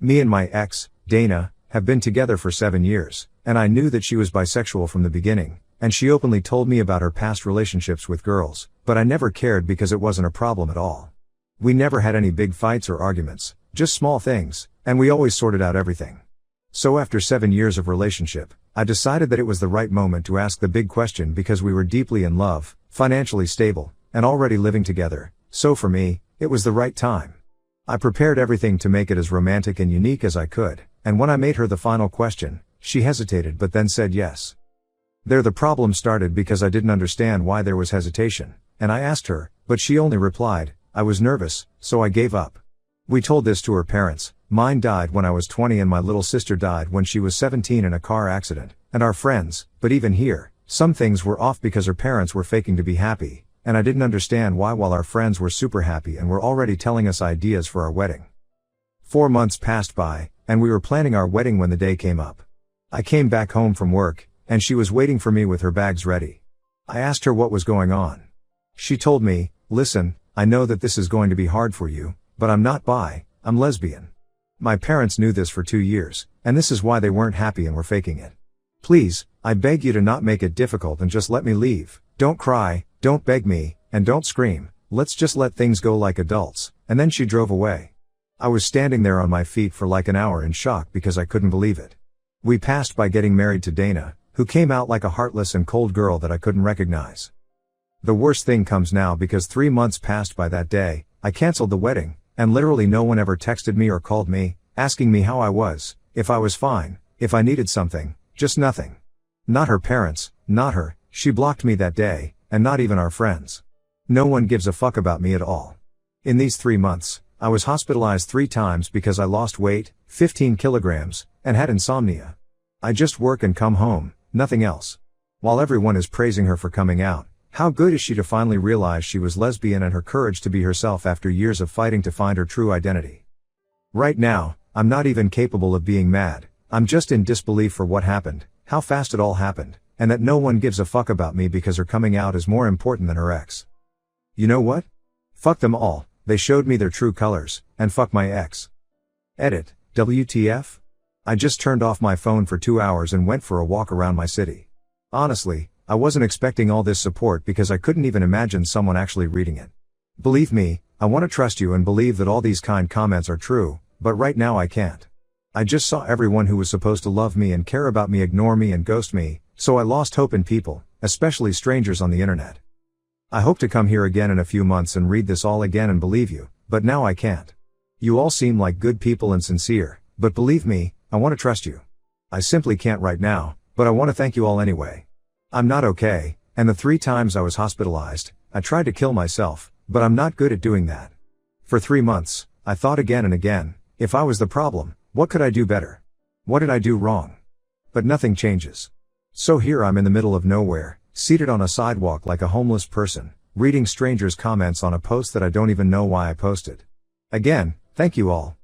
Me and my ex, Dana, have been together for 7 years, and I knew that she was bisexual from the beginning, and she openly told me about her past relationships with girls, but I never cared because it wasn't a problem at all. We never had any big fights or arguments, just small things, and we always sorted out everything. So after 7 years of relationship, I decided that it was the right moment to ask the big question because we were deeply in love, financially stable, and already living together, so for me, it was the right time. I prepared everything to make it as romantic and unique as I could, and when I made her the final question, she hesitated but then said yes. There the problem started because I didn't understand why there was hesitation, and I asked her, but she only replied, I was nervous, so I gave up. We told this to her parents. Mine died when I was 20 and my little sister died when she was 17 in a car accident, and our friends, but even here, some things were off because her parents were faking to be happy, and I didn't understand why while our friends were super happy and were already telling us ideas for our wedding. 4 months passed by, and we were planning our wedding when the day came up. I came back home from work, and she was waiting for me with her bags ready. I asked her what was going on. She told me, listen, I know that this is going to be hard for you, but I'm not bi, I'm lesbian. My parents knew this for 2 years, and this is why they weren't happy and were faking it. Please, I beg you to not make it difficult and just let me leave. Don't cry, don't beg me, and don't scream. Let's just let things go like adults. And then she drove away. I was standing there on my feet for like an hour in shock because I couldn't believe it. We passed by getting married to Dana, who came out like a heartless and cold girl that I couldn't recognize. The worst thing comes now because 3 months passed by that day, I canceled the wedding, and literally no one ever texted me or called me, asking me how I was, if I was fine, if I needed something, just nothing. Not her parents, not her, she blocked me that day, and not even our friends. No one gives a fuck about me at all. In these 3 months, I was hospitalized 3 times because I lost weight, 15 kilograms, and had insomnia. I just work and come home, nothing else. While everyone is praising her for coming out, how good is she to finally realize she was lesbian and her courage to be herself after years of fighting to find her true identity. Right now, I'm not even capable of being mad, I'm just in disbelief for what happened, how fast it all happened, and that no one gives a fuck about me because her coming out is more important than her ex. You know what? Fuck them all, they showed me their true colors, and fuck my ex. Edit, WTF? I just turned off my phone for 2 hours and went for a walk around my city. Honestly, I wasn't expecting all this support because I couldn't even imagine someone actually reading it. Believe me, I want to trust you and believe that all these kind comments are true, but right now I can't. I just saw everyone who was supposed to love me and care about me ignore me and ghost me, so I lost hope in people, especially strangers on the internet. I hope to come here again in a few months and read this all again and believe you, but now I can't. You all seem like good people and sincere, but believe me, I want to trust you. I simply can't right now, but I want to thank you all anyway. I'm not okay, and the 3 times I was hospitalized, I tried to kill myself, but I'm not good at doing that. For 3 months, I thought again and again, if I was the problem, what could I do better? What did I do wrong? But nothing changes. So here I'm in the middle of nowhere, seated on a sidewalk like a homeless person, reading strangers' comments on a post that I don't even know why I posted. Again, thank you all.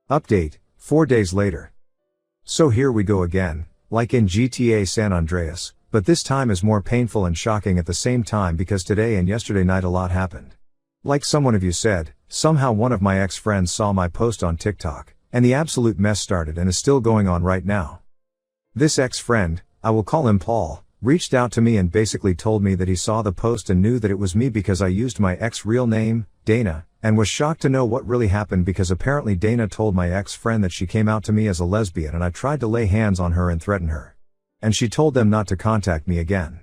Update, 4 days later. So here we go again, like in GTA San Andreas, but this time is more painful and shocking at the same time because today and yesterday night a lot happened. Like someone of you said, somehow one of my ex-friends saw my post on TikTok, and the absolute mess started and is still going on right now. This ex-friend, I will call him Paul, reached out to me and basically told me that he saw the post and knew that it was me because I used my ex real name, Dana, and was shocked to know what really happened because apparently Dana told my ex-friend that she came out to me as a lesbian and I tried to lay hands on her and threaten her. And she told them not to contact me again.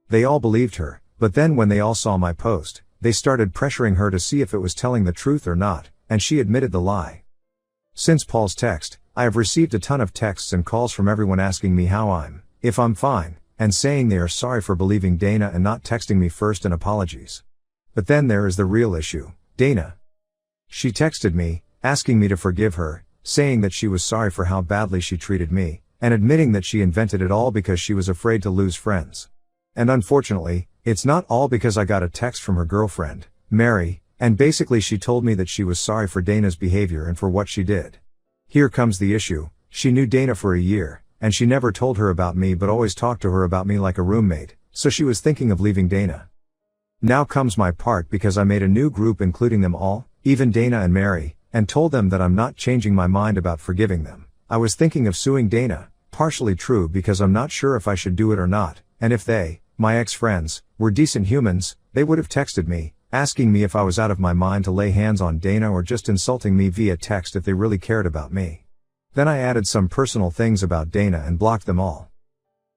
They all believed her, but then when they all saw my post, they started pressuring her to see if it was telling the truth or not, and she admitted the lie. Since Paul's text, I have received a ton of texts and calls from everyone asking me how I'm, if I'm fine, and saying they are sorry for believing Dana and not texting me first and apologies. But then there is the real issue, Dana. She texted me, asking me to forgive her, saying that she was sorry for how badly she treated me, and admitting that she invented it all because she was afraid to lose friends. And unfortunately, it's not all because I got a text from her girlfriend, Mary, and basically she told me that she was sorry for Dana's behavior and for what she did. Here comes the issue, she knew Dana for a year, and she never told her about me but always talked to her about me like a roommate, so she was thinking of leaving Dana. Now comes my part because I made a new group including them all, even Dana and Mary, and told them that I'm not changing my mind about forgiving them. I was thinking of suing Dana, partially true because I'm not sure if I should do it or not, and if they, my ex-friends, were decent humans, they would have texted me, asking me if I was out of my mind to lay hands on Dana or just insulting me via text if they really cared about me. Then I added some personal things about Dana and blocked them all.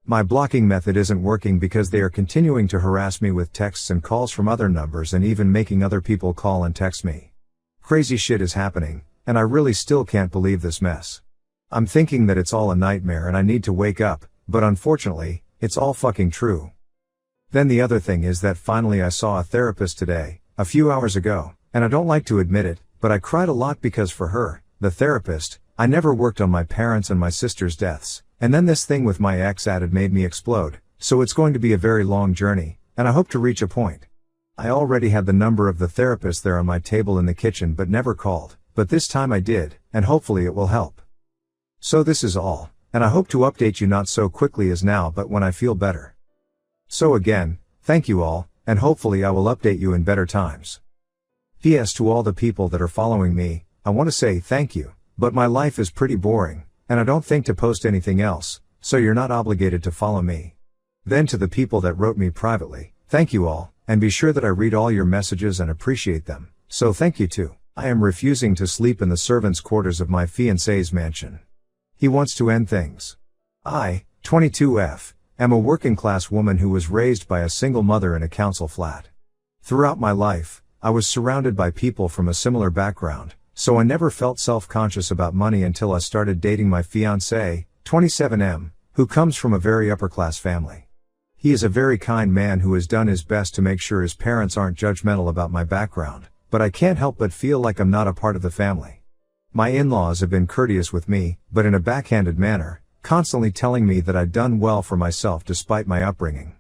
My blocking method isn't working because they are continuing to harass me with texts and calls from other numbers and even making other people call and text me. Crazy shit is happening, and I really still can't believe this mess. I'm thinking that it's all a nightmare and I need to wake up, but unfortunately, it's all fucking true. Then the other thing is that finally I saw a therapist today, a few hours ago, and I don't like to admit it, but I cried a lot because for her, the therapist, I never worked on my parents' and my sister's deaths, and then this thing with my ex added made me explode, so it's going to be a very long journey, and I hope to reach a point. I already had the number of the therapist there on my table in the kitchen but never called, but this time I did, and hopefully it will help. So this is all, and I hope to update you not so quickly as now but when I feel better. So again, thank you all, and hopefully I will update you in better times. P.S. To all the people that are following me, I want to say thank you, but my life is pretty boring, and I don't think to post anything else, so you're not obligated to follow me. Then to the people that wrote me privately, thank you all, and be sure that I read all your messages and appreciate them, so thank you too. I am refusing to sleep in the servants' quarters of my fiancé's mansion. He wants to end things. I, 22F, am a working-class woman who was raised by a single mother in a council flat. Throughout my life, I was surrounded by people from a similar background, so I never felt self-conscious about money until I started dating my fiancé, 27M, who comes from a very upper-class family. He is a very kind man who has done his best to make sure his parents aren't judgmental about my background, but I can't help but feel like I'm not a part of the family. My in-laws have been courteous with me, but in a backhanded manner, constantly telling me that I'd done well for myself despite my upbringing.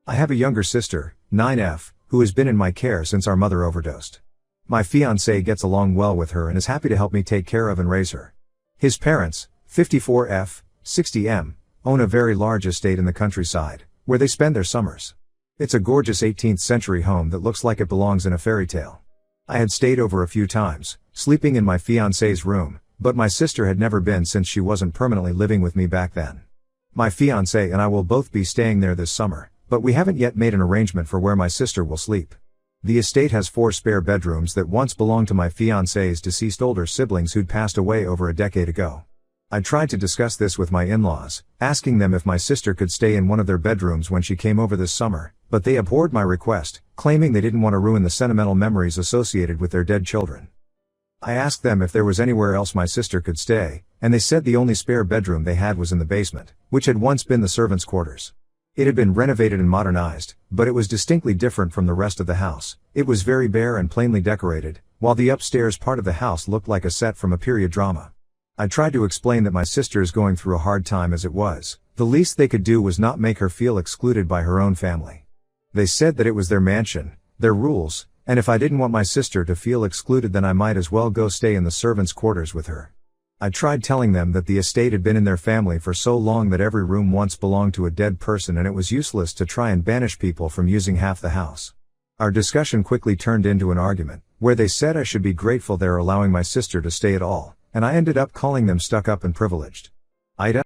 I have a younger sister, 9F, who has been in my care since our mother overdosed. My fiancé gets along well with her and is happy to help me take care of and raise her. His parents, 54F, 60M, own a very large estate in the countryside, where they spend their summers. It's a gorgeous 18th century home that looks like it belongs in a fairy tale. I had stayed over a few times, sleeping in my fiancé's room, but my sister had never been since she wasn't permanently living with me back then. My fiancé and I will both be staying there this summer, but we haven't yet made an arrangement for where my sister will sleep. The estate has 4 spare bedrooms that once belonged to my fiancé's deceased older siblings who'd passed away over a decade ago. I tried to discuss this with my in-laws, asking them if my sister could stay in one of their bedrooms when she came over this summer, but they abhorred my request, claiming they didn't want to ruin the sentimental memories associated with their dead children. I asked them if there was anywhere else my sister could stay, and they said the only spare bedroom they had was in the basement, which had once been the servants' quarters. It had been renovated and modernized, but it was distinctly different from the rest of the house. It was very bare and plainly decorated, while the upstairs part of the house looked like a set from a period drama. I tried to explain that my sister is going through a hard time as it was. The least they could do was not make her feel excluded by her own family. They said that it was their mansion, their rules, and if I didn't want my sister to feel excluded then I might as well go stay in the servants' quarters with her. I tried telling them that the estate had been in their family for so long that every room once belonged to a dead person and it was useless to try and banish people from using half the house. Our discussion quickly turned into an argument, where they said I should be grateful they're allowing my sister to stay at all, and I ended up calling them stuck up and privileged. Ida?